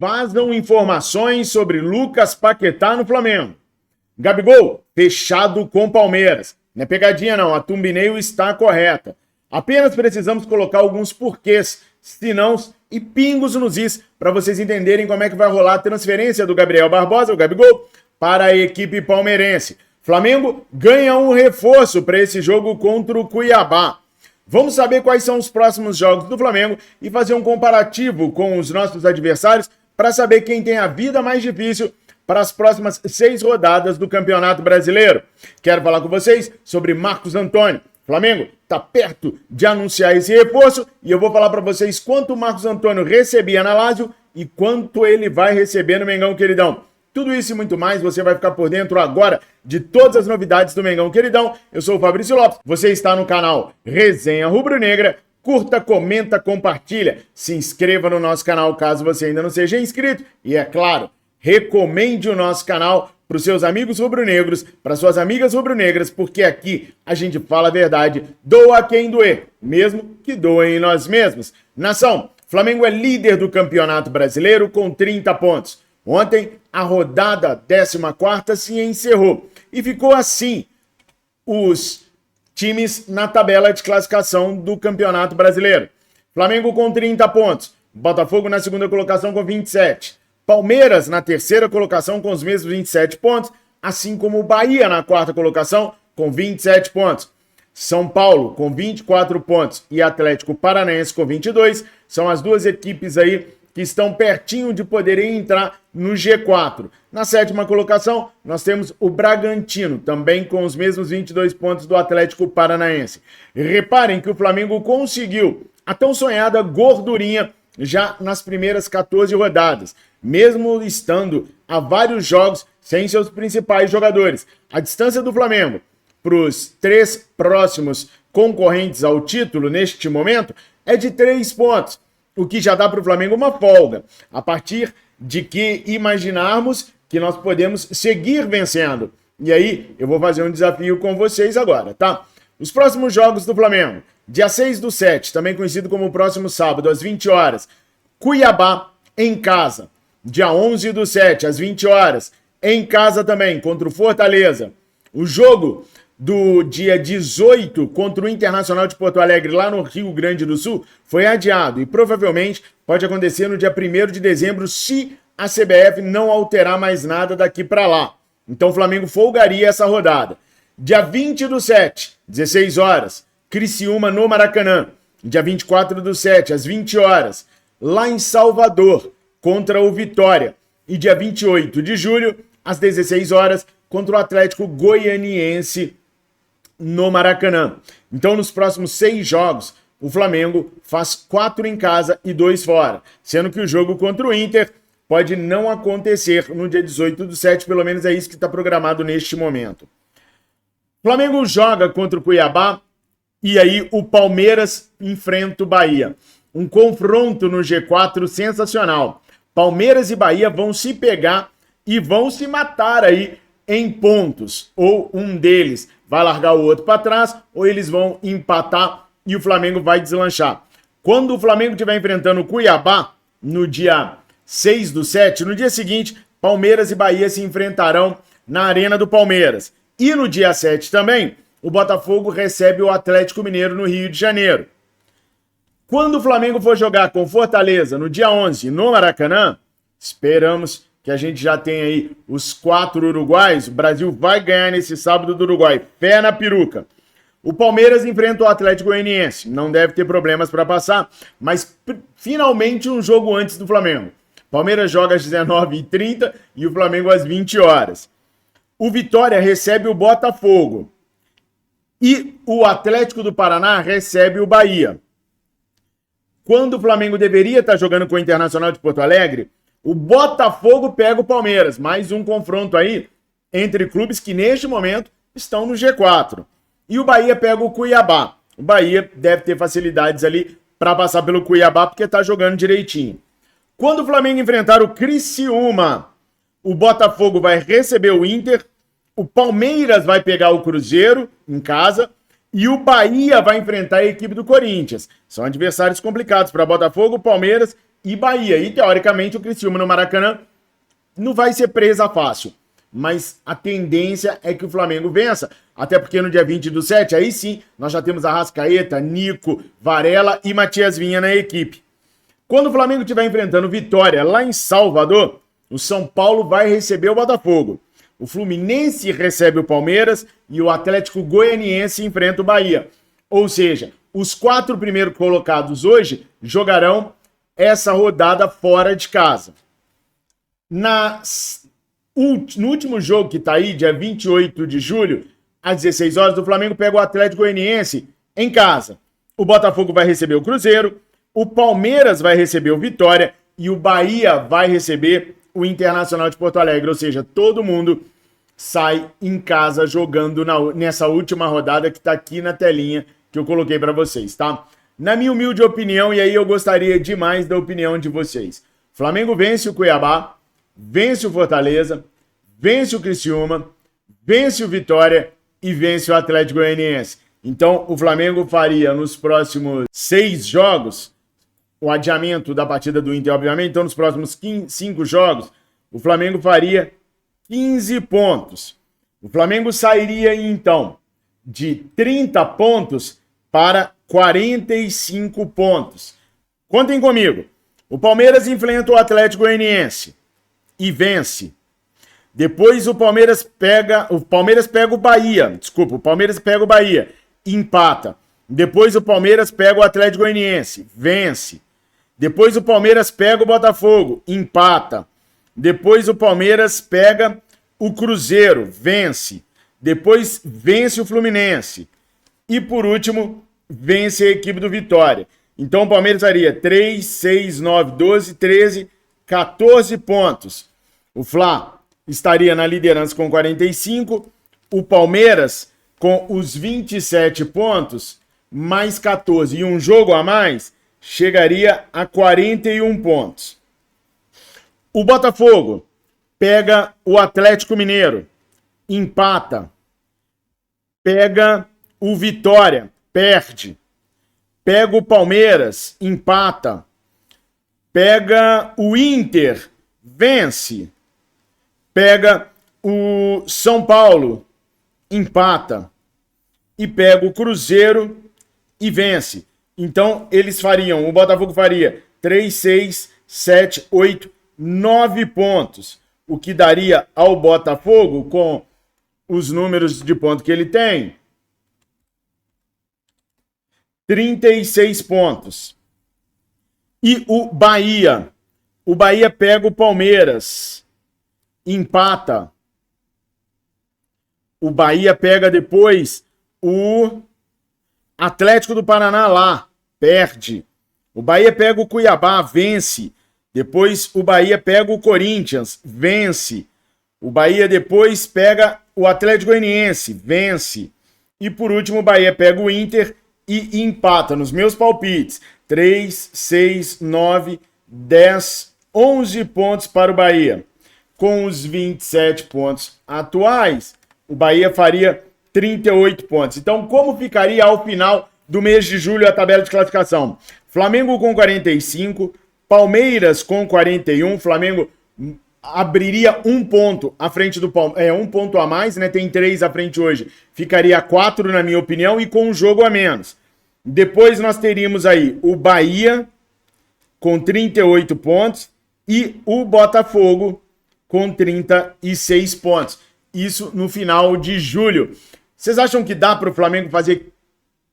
Vazam informações sobre Lucas Paquetá no Flamengo. Gabigol, fechado com Palmeiras. Não é pegadinha não, a thumbnail está correta. Apenas precisamos colocar alguns porquês, sinãos e pingos nos is para vocês entenderem como é que vai rolar a transferência do Gabriel Barbosa, o Gabigol, para a equipe palmeirense. Flamengo ganha um reforço para esse jogo contra o Cuiabá. Vamos saber quais são os próximos jogos do Flamengo e fazer um comparativo com os nossos adversários para saber quem tem a vida mais difícil para as próximas 6 rodadas do Campeonato Brasileiro. Quero falar com vocês sobre Marcos Antônio. Flamengo está perto de anunciar esse reforço e eu vou falar para vocês quanto o Marcos Antônio recebia na Lazio e quanto ele vai receber no Mengão Queridão. Tudo isso e muito mais, você vai ficar por dentro agora de todas as novidades do Mengão Queridão. Eu sou o Fabrício Lopes, você está no canal Resenha Rubro-Negra. Curta, comenta, compartilha, se inscreva no nosso canal caso você ainda não seja inscrito e, é claro, recomende o nosso canal para os seus amigos rubro-negros, para suas amigas rubro-negras, porque aqui a gente fala a verdade, doa quem doer, mesmo que doem em nós mesmos. Nação, Flamengo é líder do Campeonato Brasileiro com 30 pontos. Ontem, a rodada 14ª se encerrou e ficou assim os times na tabela de classificação do Campeonato Brasileiro. Flamengo com 30 pontos, Botafogo na segunda colocação com 27, Palmeiras na terceira colocação com os mesmos 27 pontos, assim como o Bahia na quarta colocação com 27 pontos. São Paulo com 24 pontos e Atlético Paranaense com 22, são as duas equipes aí que estão pertinho de poderem entrar no G4. Na sétima colocação, nós temos o Bragantino, também com os mesmos 22 pontos do Atlético Paranaense. E reparem que o Flamengo conseguiu a tão sonhada gordurinha já nas primeiras 14 rodadas, mesmo estando há vários jogos sem seus principais jogadores. A distância do Flamengo para os 3 próximos concorrentes ao título neste momento é de 3 pontos. O que já dá para o Flamengo uma folga, a partir de que imaginarmos que nós podemos seguir vencendo. E aí, eu vou fazer um desafio com vocês agora, tá? Os próximos jogos do Flamengo, dia 6/7, também conhecido como o próximo sábado, às 20 horas, Cuiabá em casa. Dia 11/7, às 20 horas, em casa também, contra o Fortaleza. O jogo do dia 18 contra o Internacional de Porto Alegre, lá no Rio Grande do Sul, foi adiado e provavelmente pode acontecer no dia 1º de dezembro se a CBF não alterar mais nada daqui para lá. Então o Flamengo folgaria essa rodada. Dia 20/7, 16 horas, Criciúma no Maracanã. Dia 24/7, às 20 horas, lá em Salvador, contra o Vitória. E dia 28 de julho, às 16 horas, contra o Atlético Goianiense no Maracanã. Então, nos próximos 6 jogos, o Flamengo faz 4 em casa e 2 fora, sendo que o jogo contra o Inter pode não acontecer no dia 18/7, pelo menos é isso que está programado neste momento. O Flamengo joga contra o Cuiabá e aí o Palmeiras enfrenta o Bahia. Um confronto no G4 sensacional. Palmeiras e Bahia vão se pegar e vão se matar aí em pontos, ou um deles vai largar o outro para trás, ou eles vão empatar e o Flamengo vai deslanchar. Quando o Flamengo estiver enfrentando o Cuiabá, no dia 6/7, no dia seguinte, Palmeiras e Bahia se enfrentarão na Arena do Palmeiras. E no dia 7 também, o Botafogo recebe o Atlético Mineiro no Rio de Janeiro. Quando o Flamengo for jogar com Fortaleza no dia 11 no Maracanã, esperamos que a gente já tem aí os 4 uruguaios. O Brasil vai ganhar nesse sábado do Uruguai. Pé na peruca. O Palmeiras enfrenta o Atlético Goianiense. Não deve ter problemas para passar, mas finalmente um jogo antes do Flamengo. Palmeiras joga às 19h30 e o Flamengo às 20 horas. O Vitória recebe o Botafogo. E o Atlético do Paraná recebe o Bahia. Quando o Flamengo deveria estar jogando com o Internacional de Porto Alegre, o Botafogo pega o Palmeiras. Mais um confronto aí entre clubes que neste momento estão no G4. E o Bahia pega o Cuiabá. O Bahia deve ter facilidades ali para passar pelo Cuiabá porque está jogando direitinho. Quando o Flamengo enfrentar o Criciúma, o Botafogo vai receber o Inter, o Palmeiras vai pegar o Cruzeiro em casa e o Bahia vai enfrentar a equipe do Corinthians. São adversários complicados para Botafogo, Palmeiras e Bahia. E, teoricamente, o Criciúma no Maracanã não vai ser presa fácil. Mas a tendência é que o Flamengo vença. Até porque no dia 20/7, aí sim, nós já temos Arrascaeta, Nico, Varela e Matias Vinha na equipe. Quando o Flamengo estiver enfrentando Vitória lá em Salvador, o São Paulo vai receber o Botafogo. O Fluminense recebe o Palmeiras e o Atlético Goianiense enfrenta o Bahia. Ou seja, os 4 primeiros colocados hoje jogarão essa rodada fora de casa. No último jogo que está aí, dia 28 de julho, às 16 horas, o Flamengo pega o Atlético Goianiense em casa. O Botafogo vai receber o Cruzeiro, o Palmeiras vai receber o Vitória e o Bahia vai receber o Internacional de Porto Alegre. Ou seja, todo mundo sai em casa jogando nessa última rodada que está aqui na telinha que eu coloquei para vocês, tá? Na minha humilde opinião, e aí eu gostaria demais da opinião de vocês. Flamengo vence o Cuiabá, vence o Fortaleza, vence o Criciúma, vence o Vitória e vence o Atlético Goianiense. Então, o Flamengo faria nos próximos 6 jogos, o adiamento da partida do Inter, obviamente, então nos próximos 5 jogos, o Flamengo faria 15 pontos. O Flamengo sairia, então, de 30 pontos para 45 pontos. Contem comigo. O Palmeiras enfrenta o Atlético Goianiense e vence. Depois o Palmeiras pega o Bahia. Desculpa, o Palmeiras pega o Bahia e empata. Depois o Palmeiras pega o Atlético Goianiense, vence. Depois o Palmeiras pega o Botafogo, empata. Depois o Palmeiras pega o Cruzeiro, vence. Depois vence o Fluminense. E por último, vence a equipe do Vitória. Então o Palmeiras faria 3, 6, 9, 12, 13, 14 pontos. O Fla estaria na liderança com 45. O Palmeiras com os 27 pontos, mais 14 e um jogo a mais, chegaria a 41 pontos. O Botafogo pega o Atlético Mineiro, empata. Pega o Vitória, perde. Pega o Palmeiras, empata. Pega o Inter, vence. Pega o São Paulo, empata. E pega o Cruzeiro e vence. Então, o Botafogo faria 3, 6, 7, 8, 9 pontos. O que daria ao Botafogo, com os números de ponto que ele tem, 36 pontos. E o Bahia pega o Palmeiras, empata. O Bahia pega depois o Atlético do Paraná lá, perde. O Bahia pega o Cuiabá, vence. Depois o Bahia pega o Corinthians, vence. O Bahia depois pega o Atlético Goianiense, vence. E por último o Bahia pega o Inter e empata. Nos meus palpites, 3, 6, 9, 10, 11 pontos para o Bahia. Com os 27 pontos atuais, o Bahia faria 38 pontos. Então, como ficaria ao final do mês de julho a tabela de classificação? Flamengo com 45, Palmeiras com 41, Flamengo abriria um ponto à frente do Palmeiras, um ponto a mais, né? Tem 3 à frente hoje. Ficaria 4, na minha opinião, e com um jogo a menos. Depois nós teríamos aí o Bahia com 38 pontos e o Botafogo com 36 pontos. Isso no final de julho. Vocês acham que dá para o Flamengo fazer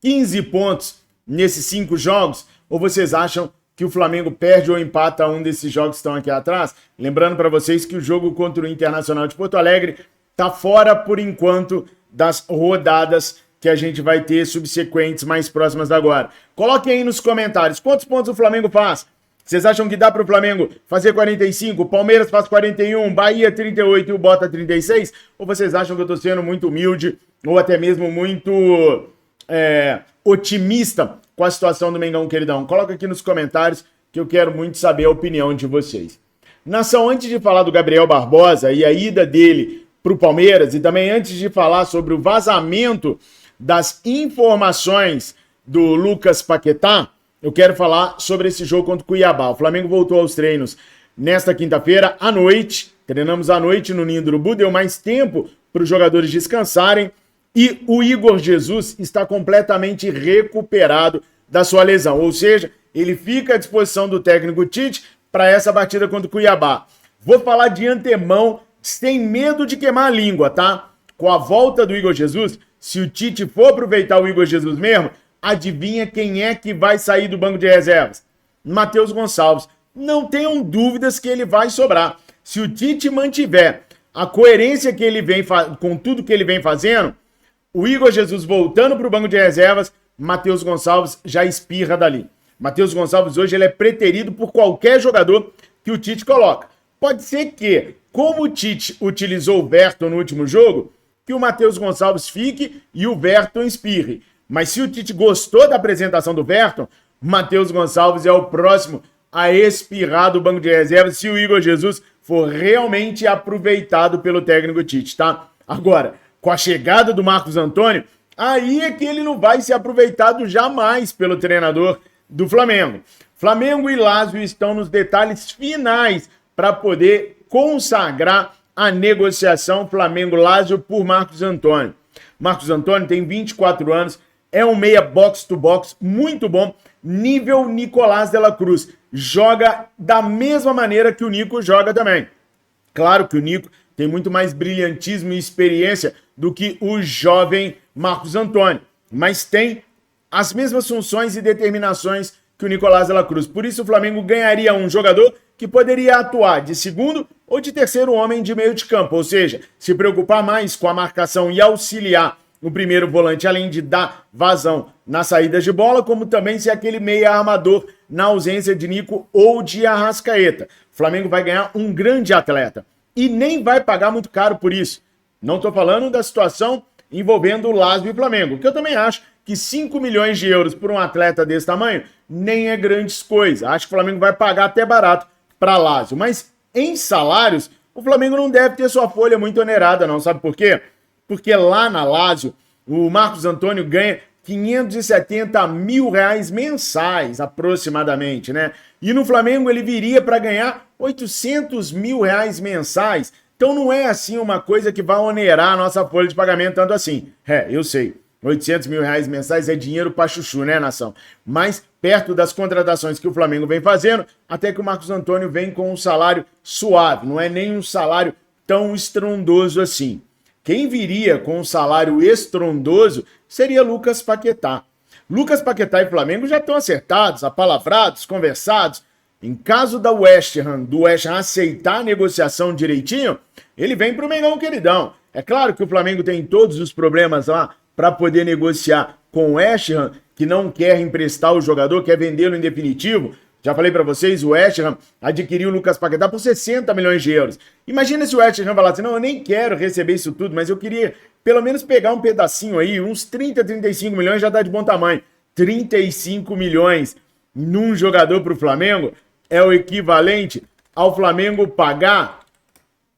15 pontos nesses 5 jogos? Ou vocês acham que o Flamengo perde ou empata um desses jogos que estão aqui atrás? Lembrando para vocês que o jogo contra o Internacional de Porto Alegre está fora, por enquanto, das rodadas que a gente vai ter subsequentes mais próximas da agora. Coloquem aí nos comentários quantos pontos o Flamengo faz. Vocês acham que dá para o Flamengo fazer 45, o Palmeiras faz 41, Bahia 38 e o Bota 36? Ou vocês acham que eu estou sendo muito humilde ou até mesmo muito otimista com a situação do Mengão queridão? Coloca aqui nos comentários que eu quero muito saber a opinião de vocês. Nação, antes de falar do Gabriel Barbosa e a ida dele para o Palmeiras, e também antes de falar sobre o vazamento das informações do Lucas Paquetá, eu quero falar sobre esse jogo contra o Cuiabá. O Flamengo voltou aos treinos nesta quinta-feira à noite, treinamos à noite no Ninho do Urubu, deu mais tempo para os jogadores descansarem e o Igor Jesus está completamente recuperado da sua lesão, ou seja, ele fica à disposição do técnico Tite para essa batida contra o Cuiabá. Vou falar de antemão, sem medo de queimar a língua, tá? Com a volta do Igor Jesus, se o Tite for aproveitar o Igor Jesus mesmo, adivinha quem é que vai sair do banco de reservas? Matheus Gonçalves. Não tenham dúvidas que ele vai sobrar. Se o Tite mantiver a coerência que ele vem com tudo que ele vem fazendo, o Igor Jesus voltando para o banco de reservas, Matheus Gonçalves já espirra dali. Matheus Gonçalves hoje ele é preterido por qualquer jogador que o Tite coloca. Pode ser que, como o Tite utilizou o Verton no último jogo, que o Matheus Gonçalves fique e o Verton espirre. Mas se o Tite gostou da apresentação do Verton, Matheus Gonçalves é o próximo a espirrar do banco de reservas se o Igor Jesus for realmente aproveitado pelo técnico Tite, tá? Agora, com a chegada do Marcos Antônio, aí é que ele não vai ser aproveitado jamais pelo treinador do Flamengo. Flamengo e Lazio estão nos detalhes finais para poder consagrar a negociação Flamengo-Lazio por Marcos Antônio. Marcos Antônio tem 24 anos, é um meia box-to-box muito bom, nível Nicolás de la Cruz. Joga da mesma maneira que o Nico joga também. Claro que o Nico tem muito mais brilhantismo e experiência do que o jovem Marcos Antônio, mas tem as mesmas funções e determinações que o Nicolás de la Cruz. Por isso o Flamengo ganharia um jogador que poderia atuar de segundo ou de terceiro homem de meio de campo, ou seja, se preocupar mais com a marcação e auxiliar o primeiro volante, além de dar vazão nas saídas de bola, como também ser aquele meia armador na ausência de Nico ou de Arrascaeta. O Flamengo vai ganhar um grande atleta e nem vai pagar muito caro por isso. Não estou falando da situação envolvendo o Lazio e o Flamengo, que eu também acho que 5 milhões de euros por um atleta desse tamanho nem é grandes coisas. Acho que o Flamengo vai pagar até barato para Lazio, mas em salários, o Flamengo não deve ter sua folha muito onerada não, sabe por quê? Porque lá na Lazio, o Marcos Antônio ganha 570 mil reais mensais, aproximadamente, né? E no Flamengo ele viria para ganhar 800 mil reais mensais. Então não é assim uma coisa que vai onerar a nossa folha de pagamento tanto assim. Eu sei, 800 mil reais mensais é dinheiro pra chuchu, né, nação? Mas perto das contratações que o Flamengo vem fazendo, até que o Marcos Antônio vem com um salário suave, não é nem um salário tão estrondoso assim. Quem viria com um salário estrondoso seria Lucas Paquetá. Lucas Paquetá e Flamengo já estão acertados, apalavrados, conversados. Em caso do West Ham aceitar a negociação direitinho, ele vem para o Mengão queridão. É claro que o Flamengo tem todos os problemas lá para poder negociar com o West Ham, que não quer emprestar o jogador, quer vendê-lo em definitivo. Já falei para vocês, o West Ham adquiriu o Lucas Paquetá por 60 milhões de euros. Imagina se o West Ham falasse, não, eu nem quero receber isso tudo, mas eu queria pelo menos pegar um pedacinho aí, uns 30, 35 milhões já dá de bom tamanho. 35 milhões num jogador para o Flamengo é o equivalente ao Flamengo pagar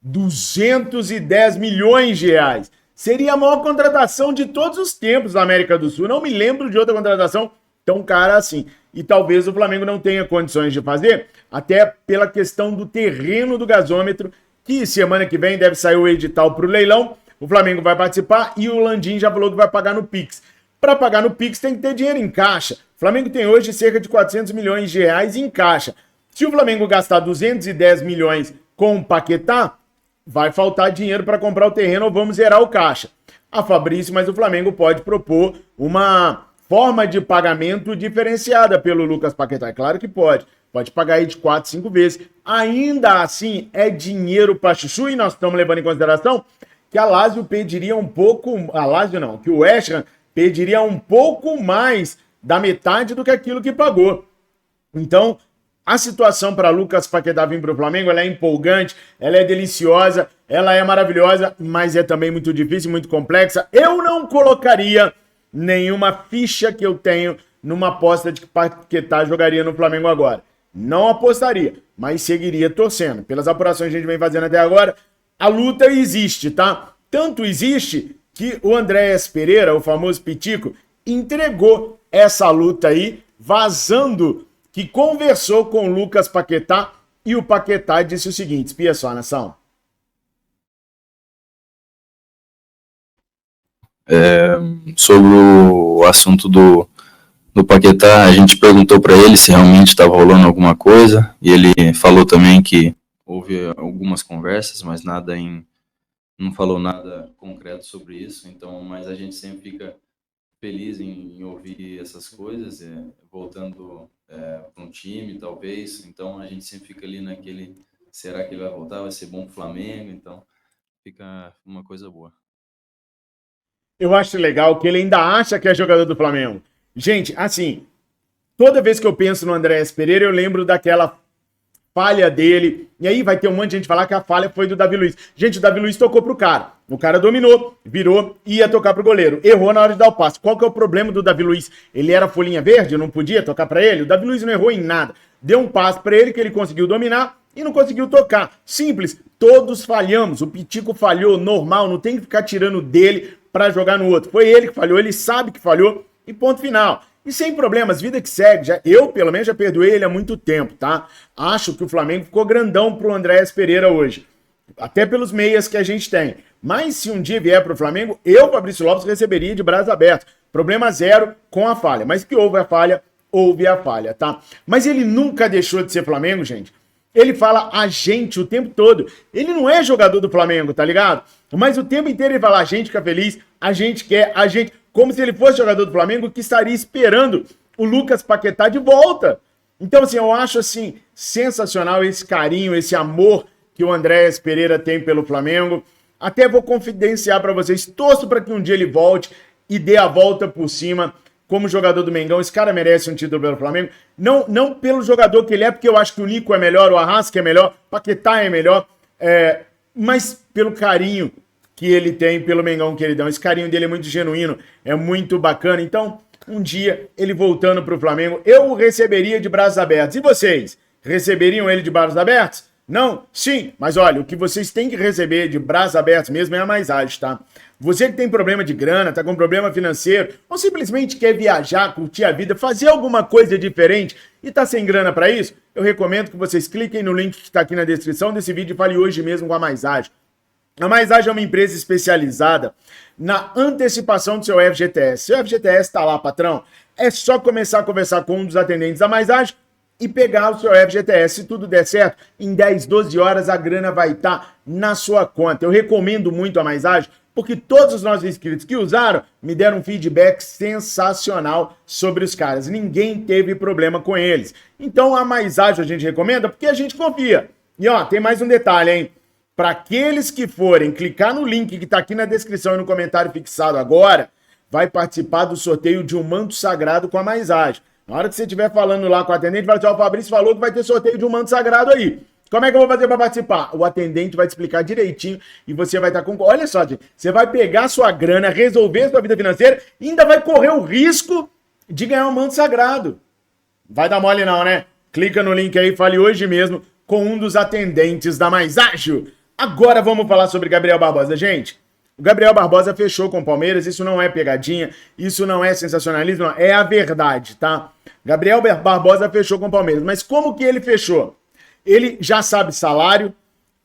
210 milhões de reais. Seria a maior contratação de todos os tempos da América do Sul. Não me lembro de outra contratação tão cara assim. E talvez o Flamengo não tenha condições de fazer, até pela questão do terreno do gasômetro, que semana que vem deve sair o edital para o leilão. O Flamengo vai participar e o Landim já falou que vai pagar no Pix. Para pagar no Pix tem que ter dinheiro em caixa. O Flamengo tem hoje cerca de 400 milhões de reais em caixa. Se o Flamengo gastar 210 milhões com o Paquetá, vai faltar dinheiro para comprar o terreno ou vamos zerar o caixa. A Fabrício, mas o Flamengo pode propor uma forma de pagamento diferenciada pelo Lucas Paquetá. É claro que pode. Pode pagar aí de 4, 5 vezes. Ainda assim, é dinheiro para chuchu e nós estamos levando em consideração que a Lazio pediria um pouco... A Lazio não, que o West Ham pediria um pouco mais da metade do que aquilo que pagou. Então, a situação para Lucas Paquetá vir para o Flamengo, ela é empolgante, ela é deliciosa, ela é maravilhosa, mas é também muito difícil, muito complexa. Eu não colocaria nenhuma ficha que eu tenho numa aposta de que Paquetá jogaria no Flamengo agora. Não apostaria, mas seguiria torcendo. Pelas apurações que a gente vem fazendo até agora, a luta existe, tá? Tanto existe que o Andréas Pereira, o famoso Pitico, entregou essa luta aí vazando que conversou com o Lucas Paquetá e o Paquetá disse o seguinte, espia só, nação. Sobre o assunto do Paquetá, a gente perguntou para ele se realmente estava rolando alguma coisa, e ele falou também que houve algumas conversas, mas não falou nada concreto sobre isso, então, mas a gente sempre fica feliz em ouvir essas coisas, voltando para um time, talvez, então a gente sempre fica ali naquele, será que ele vai voltar, vai ser bom pro Flamengo, então fica uma coisa boa. Eu acho legal que ele ainda acha que é jogador do Flamengo. Gente, assim, toda vez que eu penso no Andréas Pereira, eu lembro daquela falha dele. E aí vai ter um monte de gente falar que a falha foi do Davi Luiz. Gente, o Davi Luiz tocou pro cara. O cara dominou, virou e ia tocar pro goleiro. Errou na hora de dar o passe. Qual que é o problema do Davi Luiz? Ele era folhinha verde, não podia tocar pra ele? O Davi Luiz não errou em nada. Deu um passe pra ele que ele conseguiu dominar e não conseguiu tocar. Simples, todos falhamos. O Pitico falhou, normal, não tem que ficar tirando dele pra jogar no outro. Foi ele que falhou, ele sabe que falhou e ponto final. E sem problemas, vida que segue. Eu, pelo menos, já perdoei ele há muito tempo, tá? Acho que o Flamengo ficou grandão pro Andréas Pereira hoje. Até pelos meias que a gente tem. Mas se um dia vier pro Flamengo, eu, Fabrício Lopes, receberia de braços abertos. Problema zero com a falha. Mas que houve a falha, tá? Mas ele nunca deixou de ser Flamengo, gente. Ele fala a gente o tempo todo. Ele não é jogador do Flamengo, tá ligado? Mas o tempo inteiro ele fala a gente fica feliz, a gente quer, a gente... Como se ele fosse jogador do Flamengo que estaria esperando o Lucas Paquetá de volta. Então, assim, eu acho, assim, sensacional esse carinho, esse amor que o Andréas Pereira tem pelo Flamengo. Até vou confidenciar pra vocês, torço pra que um dia ele volte e dê a volta por cima como jogador do Mengão. Esse cara merece um título pelo Flamengo. Não pelo jogador que ele é, porque eu acho que o Nico é melhor, o Arrasca é melhor, o Paquetá é melhor, mas pelo carinho que ele tem pelo Mengão que ele dá. Esse carinho dele é muito genuíno, é muito bacana. Então, um dia, ele voltando pro Flamengo, eu o receberia de braços abertos. E vocês? Receberiam ele de braços abertos? Não? Sim. Mas olha, o que vocês têm que receber de braços abertos mesmo é a mais ágil, tá? Você que tem problema de grana, tá com problema financeiro, ou simplesmente quer viajar, curtir a vida, fazer alguma coisa diferente e tá sem grana pra isso, eu recomendo que vocês cliquem no link que tá aqui na descrição desse vídeo e fale hoje mesmo com a Mais Ágil. A Mais Ágil é uma empresa especializada na antecipação do seu FGTS. Seu FGTS tá lá, patrão. É só começar a conversar com um dos atendentes da Mais Ágil e pegar o seu FGTS. Se tudo der certo, em 10, 12 horas a grana vai estar na sua conta. Eu recomendo muito a Mais Ágil, porque todos os nossos inscritos que usaram me deram um feedback sensacional sobre os caras. Ninguém teve problema com eles. Então a Mais Ágil a gente recomenda porque a gente confia. E ó, tem mais um detalhe, hein? Para aqueles que forem clicar no link que está aqui na descrição e no comentário fixado agora, vai participar do sorteio de um manto sagrado com a Mais Ágil. Na hora que você estiver falando lá com o atendente, vai dizer, o Fabrício falou que vai ter sorteio de um manto sagrado aí. Como é que eu vou fazer para participar? O atendente vai te explicar direitinho e você vai estar com... Olha só, gente, você vai pegar a sua grana, resolver a sua vida financeira e ainda vai correr o risco de ganhar um manto sagrado. Vai dar mole não, né? Clica no link aí, fale hoje mesmo com um dos atendentes da Mais Ágil. Agora vamos falar sobre Gabriel Barbosa, gente. O Gabriel Barbosa fechou com o Palmeiras, isso não é pegadinha, isso não é sensacionalismo, não, é a verdade, tá? Gabriel Barbosa fechou com o Palmeiras, mas como que ele fechou? Ele já sabe salário,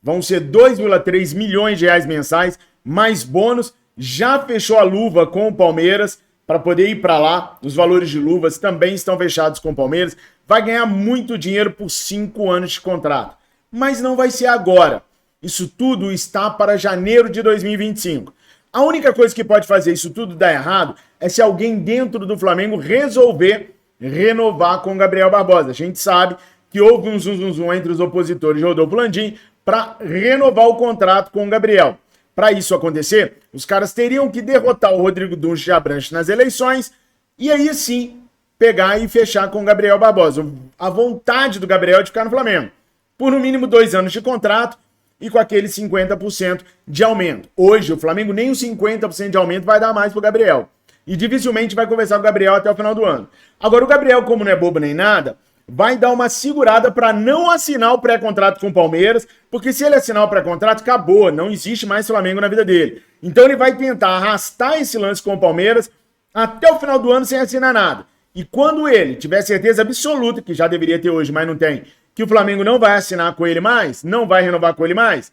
vão ser 2,3 milhões de reais mensais, mais bônus, já fechou a luva com o Palmeiras para poder ir para lá, os valores de luvas também estão fechados com o Palmeiras, vai ganhar muito dinheiro por 5 anos de contrato, mas não vai ser agora. Isso tudo está para janeiro de 2025. A única coisa que pode fazer isso tudo dar errado é se alguém dentro do Flamengo resolver renovar com o Gabriel Barbosa. A gente sabe que houve um zum entre os opositores de Rodolfo Landim para renovar o contrato com o Gabriel. Para isso acontecer, os caras teriam que derrotar o Rodrigo Dunche de Abranches nas eleições e aí sim pegar e fechar com o Gabriel Barbosa. A vontade do Gabriel é de ficar no Flamengo. Por no mínimo 2 anos de contrato, e com aquele 50% de aumento. Hoje, o Flamengo nem os 50% de aumento vai dar mais pro Gabriel. E dificilmente vai conversar com o Gabriel até o final do ano. Agora, o Gabriel, como não é bobo nem nada, vai dar uma segurada para não assinar o pré-contrato com o Palmeiras, porque se ele assinar o pré-contrato, acabou, não existe mais Flamengo na vida dele. Então ele vai tentar arrastar esse lance com o Palmeiras até o final do ano sem assinar nada. E quando ele tiver certeza absoluta, que já deveria ter hoje, mas não tem, que o Flamengo não vai assinar com ele mais, não vai renovar com ele mais,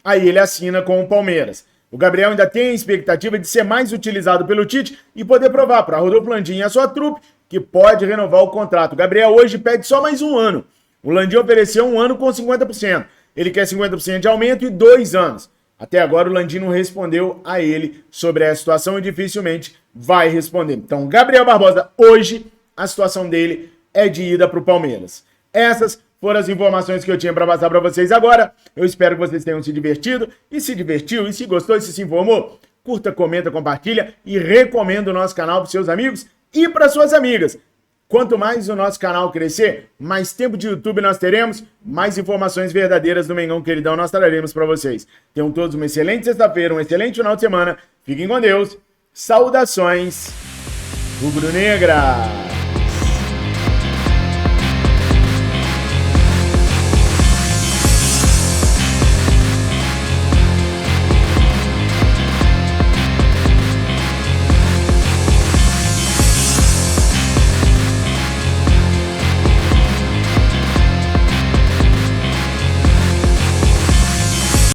aí ele assina com o Palmeiras. O Gabriel ainda tem a expectativa de ser mais utilizado pelo Tite e poder provar para Rodolfo Landim e a sua trupe que pode renovar o contrato. O Gabriel hoje pede só mais um ano. O Landim ofereceu um ano com 50%. Ele quer 50% de aumento e 2 anos. Até agora o Landim não respondeu a ele sobre essa situação e dificilmente vai responder. Então, Gabriel Barbosa, hoje, a situação dele é de ida para o Palmeiras. Essas foram as informações que eu tinha para passar para vocês agora. Eu espero que vocês tenham se divertido. E se divertiu, e se gostou, e se informou, curta, comenta, compartilha e recomenda o nosso canal para seus amigos e para suas amigas. Quanto mais o nosso canal crescer, mais tempo de YouTube nós teremos, mais informações verdadeiras do Mengão Queridão nós traremos para vocês. Tenham todos uma excelente sexta-feira, um excelente final de semana. Fiquem com Deus. Saudações rubro-negras.